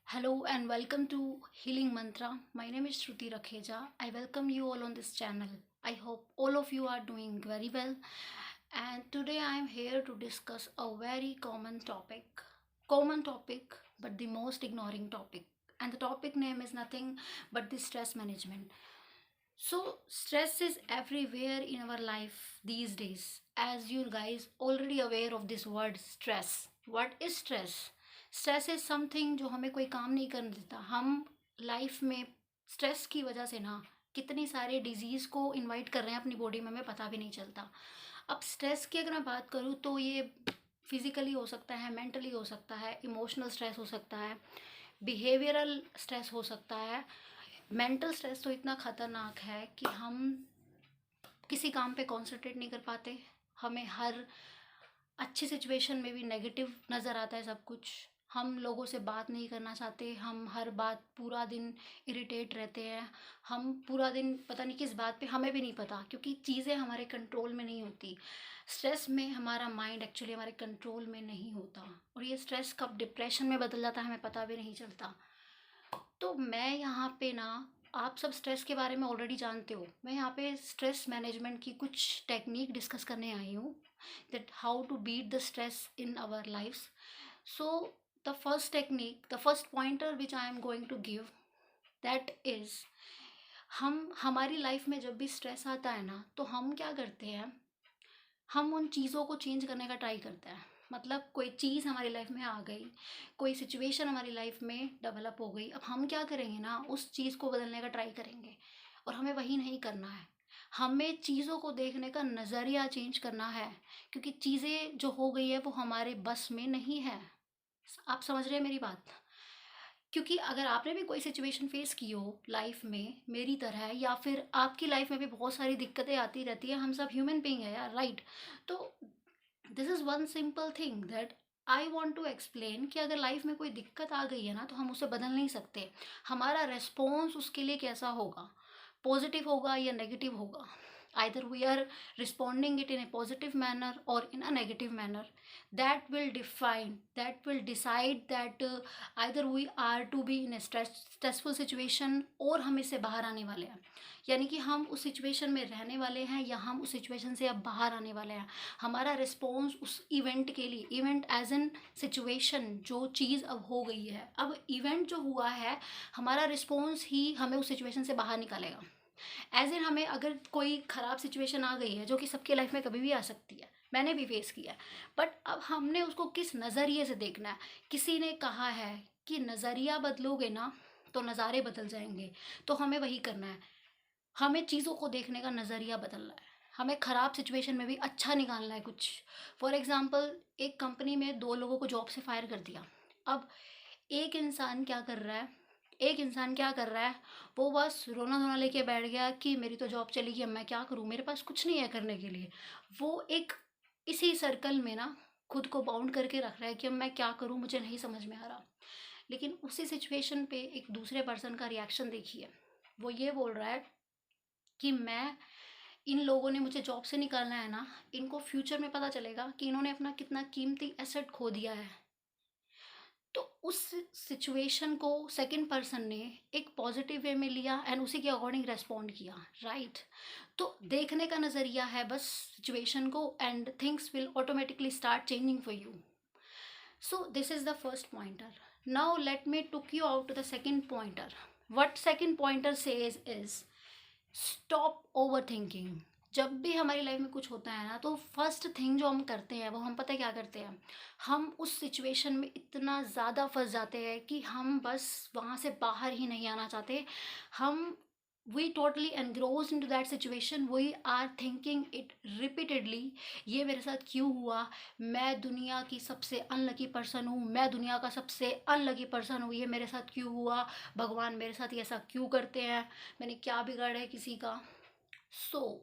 Hello and welcome to Healing Mantra. My name is Shruti Rakheja. I welcome you all on this channel. I hope all of you are doing very well. And today I am here to discuss a very common topic. Common topic, but the most ignoring topic. And the topic name is nothing but the stress management. So, stress is everywhere in our life these days. As you guys already aware of this word stress. What is stress? Stress is something जो हमें कोई काम नहीं करने देता। हम life में stress की वजह से ना कितनी सारे डिजीज़ को इनवाइट कर रहे हैं अपनी बॉडी में, हमें पता भी नहीं चलता। अब स्ट्रेस की अगर मैं बात करूँ तो ये फिजिकली हो सकता है, मेंटली हो सकता है, इमोशनल स्ट्रेस हो सकता है, बिहेवियरल स्ट्रेस हो सकता है। मेंटल स्ट्रेस तो इतना ख़तरनाक है कि हम किसी काम पे कंसंट्रेट नहीं कर पाते। हमें हर अच्छी सिचुएशन में भी नेगेटिव नज़र आता है सब कुछ। हम लोगों से बात नहीं करना चाहते, हम हर बात पूरा दिन इरिटेट रहते हैं। हम पूरा दिन पता नहीं किस बात पे, हमें भी नहीं पता, क्योंकि चीज़ें हमारे कंट्रोल में नहीं होती। स्ट्रेस में हमारा माइंड एक्चुअली हमारे कंट्रोल में नहीं होता, और ये स्ट्रेस कब डिप्रेशन में बदल जाता है हमें पता भी नहीं चलता। तो मैं यहाँ पे ना, आप सब स्ट्रेस के बारे में ऑलरेडी जानते हो, मैं यहाँ पे स्ट्रेस मैनेजमेंट की कुछ टेक्निक डिस्कस करने आई हूँ, that how to beat the stress in our lives. So the first pointer which I am going to give, that is, हम हमारी लाइफ में जब भी स्ट्रेस आता है ना, तो हम क्या करते हैं, हम उन चीज़ों को चेंज करने का ट्राई करते हैं। मतलब कोई चीज़ हमारी लाइफ में आ गई, कोई सिचुएशन हमारी लाइफ में डेवलप हो गई, अब हम क्या करेंगे ना, उस चीज़ को बदलने का ट्राई करेंगे। और हमें वही नहीं करना है, हमें चीज़ों को देखने का नज़रिया चेंज करना है, क्योंकि चीज़ें जो हो गई है वो हमारे बस में नहीं है। आप समझ रहे हैं मेरी बात? क्योंकि अगर आपने भी कोई सिचुएशन फेस की हो लाइफ में मेरी तरह, या फिर आपकी लाइफ में भी बहुत सारी दिक्कतें आती रहती है, हम सब ह्यूमन बीइंग है यार, राइट? तो this is one simple thing that I want to explain, कि अगर लाइफ में कोई दिक्कत आ गई है ना, तो हम उसे बदल नहीं सकते। हमारा रेस्पॉन्स उसके लिए कैसा होगा, पॉजिटिव होगा या नेगेटिव होगा। either we are responding it in a positive manner or in a negative manner, that will decide that either we are to be in a stressful situation, और हम इससे बाहर आने वाले हैं। यानी कि हम उस सिचुएशन में रहने वाले हैं, या हम उस सिचुएशन से अब बाहर आने वाले हैं। हमारा रिस्पॉन्स उस इवेंट के लिए, इवेंट एज एन सिचुएशन, जो चीज़ अब हो गई है, अब इवेंट जो हुआ है, हमारा रिस्पॉन्स ही हमें उस सिचुएशन से बाहर निकालेगा। एज इन, हमें अगर कोई ख़राब सिचुएशन आ गई है, जो कि सबके लाइफ में कभी भी आ सकती है, मैंने भी फेस किया है, बट अब हमने उसको किस नज़रिए से देखना है। किसी ने कहा है कि नज़रिया बदलोगे ना तो नज़ारे बदल जाएंगे, तो हमें वही करना है। हमें चीज़ों को देखने का नज़रिया बदलना है, हमें ख़राब सिचुएशन में भी अच्छा निकालना है कुछ। फॉर एग्ज़ाम्पल, एक कंपनी में दो लोगों को जॉब से फायर कर दिया। अब एक इंसान क्या कर रहा है, वो बस रोना धोना लेके बैठ गया कि मेरी तो जॉब चली गई, अब मैं क्या करूँ, मेरे पास कुछ नहीं है करने के लिए। वो एक इसी सर्कल में ना खुद को बाउंड करके रख रहा है कि अब मैं क्या करूँ, मुझे नहीं समझ में आ रहा। लेकिन उसी सिचुएशन पे एक दूसरे पर्सन का रिएक्शन देखिए। वो ये बोल रहा है कि मैं, इन लोगों ने मुझे जॉब से निकालना है ना, इनको फ्यूचर में पता चलेगा कि इन्होंने अपना कितना कीमती एसेट खो दिया है। तो उस सिचुएशन को सेकंड पर्सन ने एक पॉजिटिव वे में लिया एंड उसी के अकॉर्डिंग रेस्पॉन्ड किया, राइट? तो देखने का नज़रिया है बस सिचुएशन को, and things will automatically start changing for you. So this is the first pointer. Now let me took you out to the second pointer. What second pointer says is stop overthinking. जब भी हमारी life में कुछ होता है ना, तो first thing जो हम करते हैं, वो हम पता है क्या करते हैं, हम उस सिचुएशन में इतना ज़्यादा फंस जाते हैं कि हम बस वहाँ से बाहर ही नहीं आना चाहते। हम we totally engross into that situation, we are thinking it repeatedly, ये मेरे साथ क्यों हुआ, मैं दुनिया की सबसे अनलकी पर्सन हूँ, मैं दुनिया का सबसे अनलकी पर्सन हूँ, ये मेरे साथ क्यों हुआ, भगवान मेरे साथ ऐसा क्यों करते हैं, मैंने क्या बिगाड़ा है किसी का। सो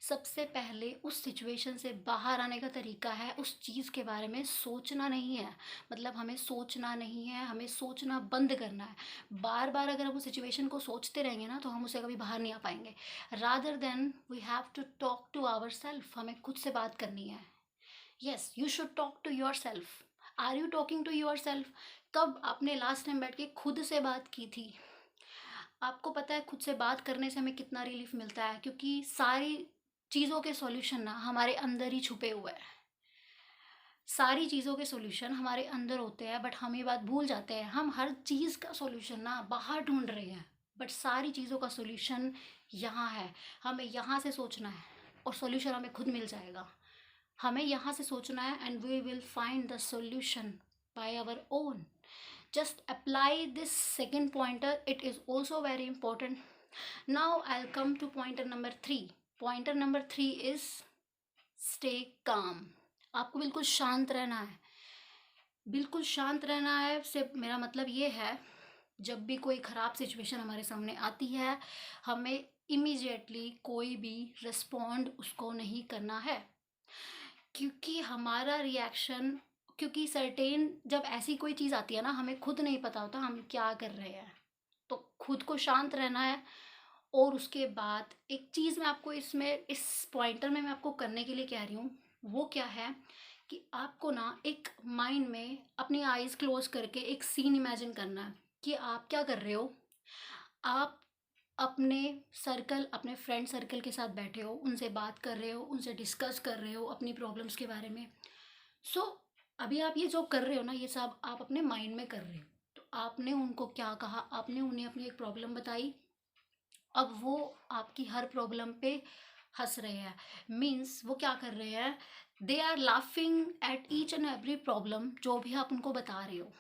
सबसे पहले उस सिचुएशन से बाहर आने का तरीका है उस चीज़ के बारे में सोचना नहीं है। मतलब हमें सोचना नहीं है, हमें सोचना बंद करना है। बार बार अगर हम उस सिचुएशन को सोचते रहेंगे ना, तो हम उससे कभी बाहर नहीं आ पाएंगे। Rather than we have to talk to ourself, हमें खुद से बात करनी है। Yes, you should talk to yourself. Are you talking to yourself? कब आपने लास्ट टाइम बैठ के खुद से बात की थी? आपको पता है खुद से बात करने से हमें कितना रिलीफ मिलता है, क्योंकि सारी चीज़ों के सॉल्यूशन ना हमारे अंदर ही छुपे हुए हैं। सारी चीज़ों के सॉल्यूशन हमारे अंदर होते हैं, बट हम ये बात भूल जाते हैं। हम हर चीज़ का सॉल्यूशन ना बाहर ढूंढ रहे हैं, बट सारी चीज़ों का सॉल्यूशन यहाँ है। हमें यहाँ से सोचना है और सॉल्यूशन हमें खुद मिल जाएगा। हमें यहाँ से सोचना है and we will find the solution by our own. Just apply this second pointer, it is also very important. Now I'll come to pointer number 3. Pointer number 3 is stay calm. आपको बिल्कुल शांत रहना है। बिल्कुल शांत रहना है से मेरा मतलब ये है, जब भी कोई ख़राब सिचुएशन हमारे सामने आती है, हमें इमीडिएटली कोई भी रिस्पॉन्ड उसको नहीं करना है, क्योंकि हमारा रिएक्शन, क्योंकि सर्टेन जब ऐसी कोई चीज़ आती है ना, हमें खुद नहीं पता होता हम क्या कर रहे हैं। तो खुद को शांत रहना है। और उसके बाद एक चीज़ मैं आपको इसमें इस पॉइंटर में मैं आपको करने के लिए कह रही हूँ, वो क्या है कि आपको ना एक माइंड में अपनी आइज़ क्लोज करके एक सीन इमेजिन करना है कि आप क्या कर रहे हो। आप अपने सर्कल, अपने फ्रेंड सर्कल के साथ बैठे हो, उनसे बात कर रहे हो, उनसे डिस्कस कर रहे हो अपनी प्रॉब्लम्स के बारे में। सो अभी आप ये जो कर रहे हो ना, ये सब आप अपने माइंड में कर रहे हो। तो आपने उनको क्या कहा, आपने उन्हें अपनी एक प्रॉब्लम बताई, अब वो आपकी हर प्रॉब्लम पे हंस रहे हैं। मीन्स वो क्या कर रहे हैं, they are laughing at each and every problem जो भी आप उनको बता रहे हो।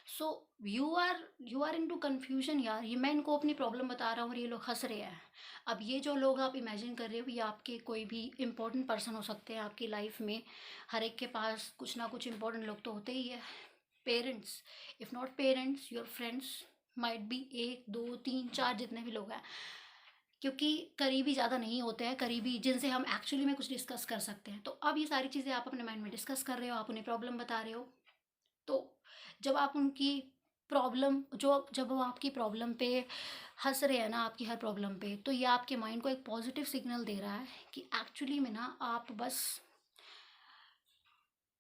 So you are into confusion, यार ये मैं इनको अपनी प्रॉब्लम बता रहा हूँ और ये लोग हंस रहे हैं। अब ये जो लोग आप इमेजिन कर रहे हो, ये आपके कोई भी इंपॉर्टेंट पर्सन हो सकते हैं आपकी लाइफ में। हर एक के पास कुछ ना कुछ इंपॉर्टेंट लोग तो होते ही है। Parents, if not parents, your friends might be, 1 2 3 4 जितने भी लोग हैं, क्योंकि करीबी ज़्यादा नहीं होते हैं, करीबी जिनसे हम एक्चुअली में कुछ डिस्कस कर सकते हैं। तो अब ये सारी चीज़ें आप अपने माइंड में डिस्कस कर रहे हो, आप उन्हें प्रॉब्लम बता रहे हो। तो जब आप उनकी प्रॉब्लम, जो जब वो आपकी प्रॉब्लम पे हंस रहे हैं ना, आपकी हर प्रॉब्लम पे, तो ये आपके माइंड को एक पॉजिटिव सिग्नल दे रहा है कि एक्चुअली में ना आप बस,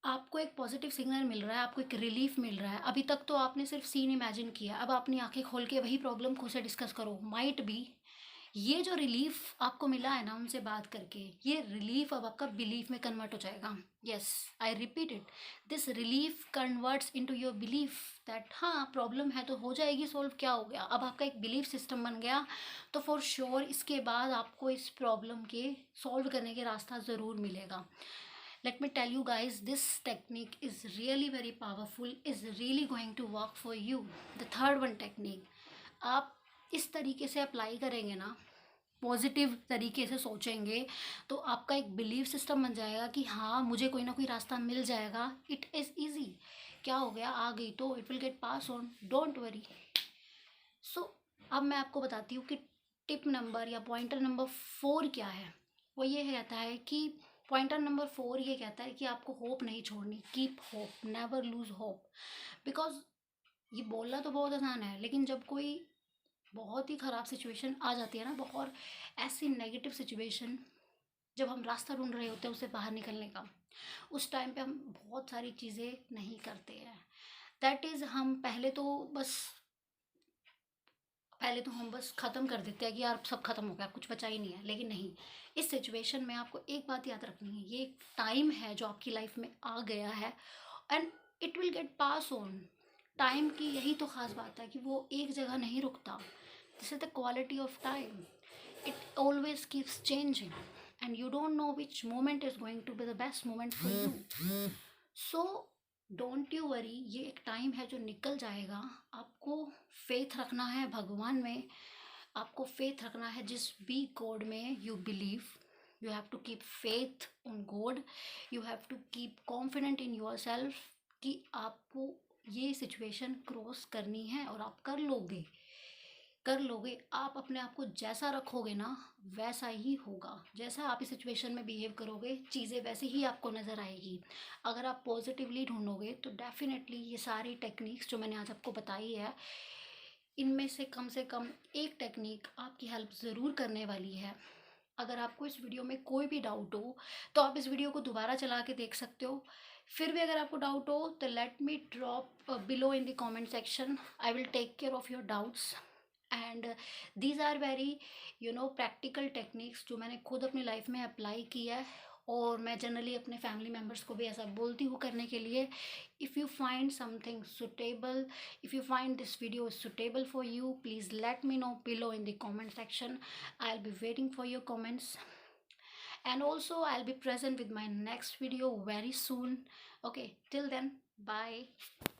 आपको एक पॉजिटिव सिग्नल मिल रहा है, आपको एक रिलीफ मिल रहा है। अभी तक तो आपने सिर्फ सीन इमेजिन किया, अब अपनी आंखें खोल के वही प्रॉब्लम खुद से डिस्कस करो। माइट बी ये जो रिलीफ आपको मिला है ना उनसे बात करके, ये रिलीफ अब आपका बिलीफ में कन्वर्ट हो जाएगा। Yes, I repeat it, this relief converts into your belief that हाँ प्रॉब्लम है तो हो जाएगी सॉल्व, क्या हो गया। अब आपका एक बिलीफ सिस्टम बन गया, तो फॉर श्योर इसके बाद आपको इस प्रॉब्लम के सॉल्व करने के रास्ता ज़रूर मिलेगा। Let me tell you guys, this technique is really very powerful, is really going to work for you. The third one technique, आप इस तरीके से अप्लाई करेंगे ना, पॉजिटिव तरीके से सोचेंगे, तो आपका एक बिलीव सिस्टम बन जाएगा कि हाँ मुझे कोई ना कोई रास्ता मिल जाएगा। इट इज़ ईजी, क्या हो गया, आ गई तो it will get pass on, don't worry. So अब मैं आपको बताती हूँ कि टिप नंबर या पॉइंटर नंबर 4 क्या है। वो ये कहता है कि पॉइंटर नंबर 4 ये कहता है कि आपको होप नहीं छोड़नी, keep hope, never lose hope. Because ये बोलना तो बहुत आसान है, लेकिन जब कोई बहुत ही ख़राब सिचुएशन आ जाती है ना, बहुत ऐसी नेगेटिव सिचुएशन, जब हम रास्ता ढूंढ रहे होते हैं उससे बाहर निकलने का, उस टाइम पे हम बहुत सारी चीज़ें नहीं करते हैं। दैट इज़ हम पहले तो हम बस ख़त्म कर देते हैं कि यार सब ख़त्म हो गया, कुछ बचा ही नहीं है। लेकिन नहीं, इस सिचुएशन में आपको एक बात याद रखनी है, ये एक टाइम है जो आपकी लाइफ में आ गया है and it will get pass on. Time की यही तो ख़ास बात है कि वो एक जगह नहीं रुकता। This is the quality of time, it always keeps changing and you don't know which moment is going to be the best moment for you. So don't you worry, ये एक टाइम है जो निकल जाएगा। आपको फेथ रखना है भगवान में, आपको फेथ रखना है जिस भी गॉड में you believe. You have to keep faith on God, you have to keep confident in yourself कि आपको ये सिचुएशन क्रॉस करनी है और आप कर लोगे, कर लोगे। आप अपने आप को जैसा रखोगे ना वैसा ही होगा, जैसा आप इस सिचुएशन में बिहेव करोगे चीज़ें वैसे ही आपको नज़र आएगी। अगर आप पॉजिटिवली ढूंढोगे तो डेफिनेटली ये सारी टेक्निक्स जो मैंने आज आपको बताई है, इनमें से कम एक टेक्निक आपकी हेल्प ज़रूर करने वाली है। अगर आपको इस वीडियो में कोई भी डाउट हो तो आप इस वीडियो को दोबारा चला के देख सकते हो, फिर भी अगर आपको डाउट हो तो let me drop below in the comment section, I will take care of your doubts. And these are very practical techniques जो मैंने खुद अपनी लाइफ में अप्लाई किया है, और मैं जनरली अपने फैमिली मेम्बर्स को भी ऐसा बोलती हूँ करने के लिए। If you find something suitable, if you find this video suitable for you, please let me know below in the comment section. I'll be waiting for your comments, and also I'll be present with my next video very soon. Okay, till then, bye.